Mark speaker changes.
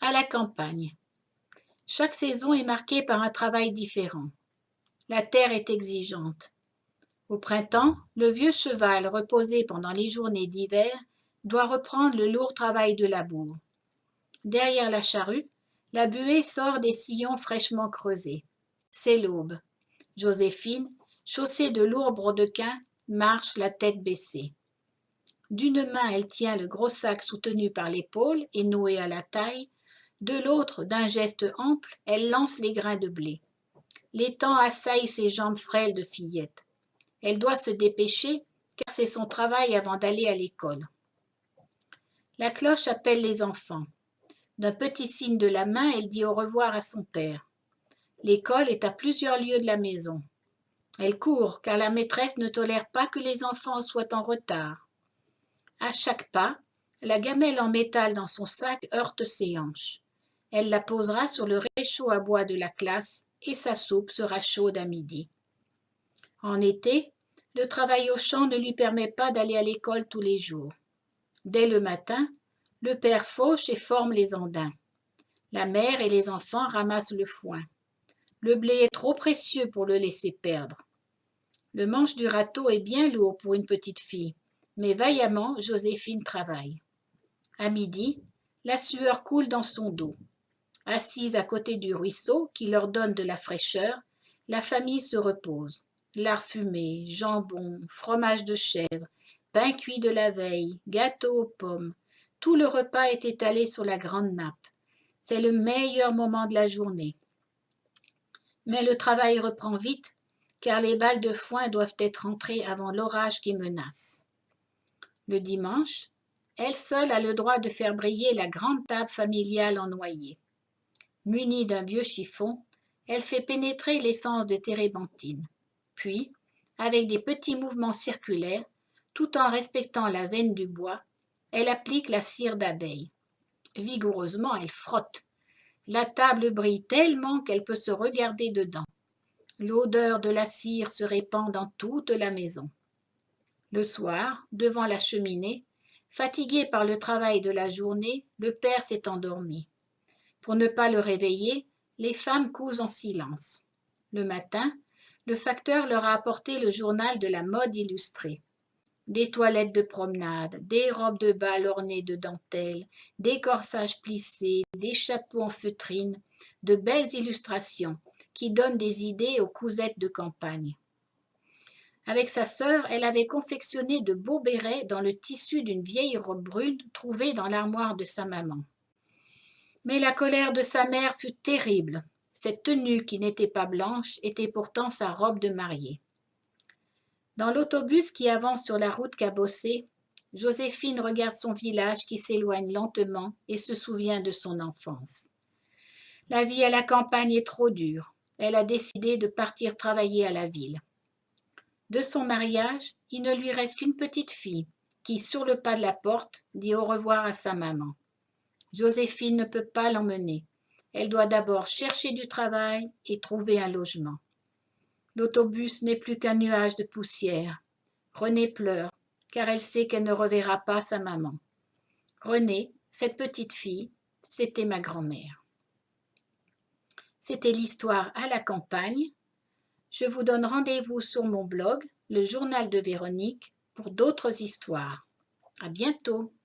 Speaker 1: À la campagne. Chaque saison est marquée par un travail différent. La terre est exigeante. Au printemps, le vieux cheval, reposé pendant les journées d'hiver, doit reprendre le lourd travail de labour. Derrière la charrue, la buée sort des sillons fraîchement creusés. C'est l'aube. Joséphine, chaussée de lourds brodequins, marche la tête baissée. D'une main, elle tient le gros sac soutenu par l'épaule et noué à la taille. De l'autre, d'un geste ample, elle lance les grains de blé. L'étang assaille ses jambes frêles de fillette. Elle doit se dépêcher, car c'est son travail avant d'aller à l'école. La cloche appelle les enfants. D'un petit signe de la main, elle dit au revoir à son père. L'école est à plusieurs lieues de la maison. Elle court, car la maîtresse ne tolère pas que les enfants soient en retard. À chaque pas, la gamelle en métal dans son sac heurte ses hanches. Elle la posera sur le réchaud à bois de la classe et sa soupe sera chaude à midi. En été, le travail au champ ne lui permet pas d'aller à l'école tous les jours. Dès le matin, le père fauche et forme les andins. La mère et les enfants ramassent le foin. Le blé est trop précieux pour le laisser perdre. Le manche du râteau est bien lourd pour une petite fille, mais vaillamment Joséphine travaille. À midi, la sueur coule dans son dos. Assise à côté du ruisseau qui leur donne de la fraîcheur, la famille se repose. Lard fumé, jambon, fromage de chèvre, pain cuit de la veille, gâteau aux pommes. Tout le repas est étalé sur la grande nappe. C'est le meilleur moment de la journée. Mais le travail reprend vite, car les balles de foin doivent être entrées avant l'orage qui menace. Le dimanche, elle seule a le droit de faire briller la grande table familiale en noyer. Munie d'un vieux chiffon, elle fait pénétrer l'essence de térébenthine. Puis, avec des petits mouvements circulaires, tout en respectant la veine du bois, elle applique la cire d'abeille. Vigoureusement, elle frotte. La table brille tellement qu'elle peut se regarder dedans. L'odeur de la cire se répand dans toute la maison. Le soir, devant la cheminée, fatigué par le travail de la journée, le père s'est endormi. Pour ne pas le réveiller, les femmes cousent en silence. Le matin, le facteur leur a apporté le journal de la mode illustrée. Des toilettes de promenade, des robes de bal ornées de dentelles, des corsages plissés, des chapeaux en feutrine, de belles illustrations qui donnent des idées aux cousettes de campagne. Avec sa sœur, elle avait confectionné de beaux bérets dans le tissu d'une vieille robe brune trouvée dans l'armoire de sa maman. Mais la colère de sa mère fut terrible. Cette tenue qui n'était pas blanche était pourtant sa robe de mariée. Dans l'autobus qui avance sur la route cabossée, Joséphine regarde son village qui s'éloigne lentement et se souvient de son enfance. La vie à la campagne est trop dure. Elle a décidé de partir travailler à la ville. De son mariage, il ne lui reste qu'une petite fille qui, sur le pas de la porte, dit au revoir à sa maman. Joséphine ne peut pas l'emmener. Elle doit d'abord chercher du travail et trouver un logement. L'autobus n'est plus qu'un nuage de poussière. Renée pleure, car elle sait qu'elle ne reverra pas sa maman. Renée, cette petite fille, c'était ma grand-mère. C'était l'histoire à la campagne. Je vous donne rendez-vous sur mon blog, le journal de Véronique, pour d'autres histoires. À bientôt!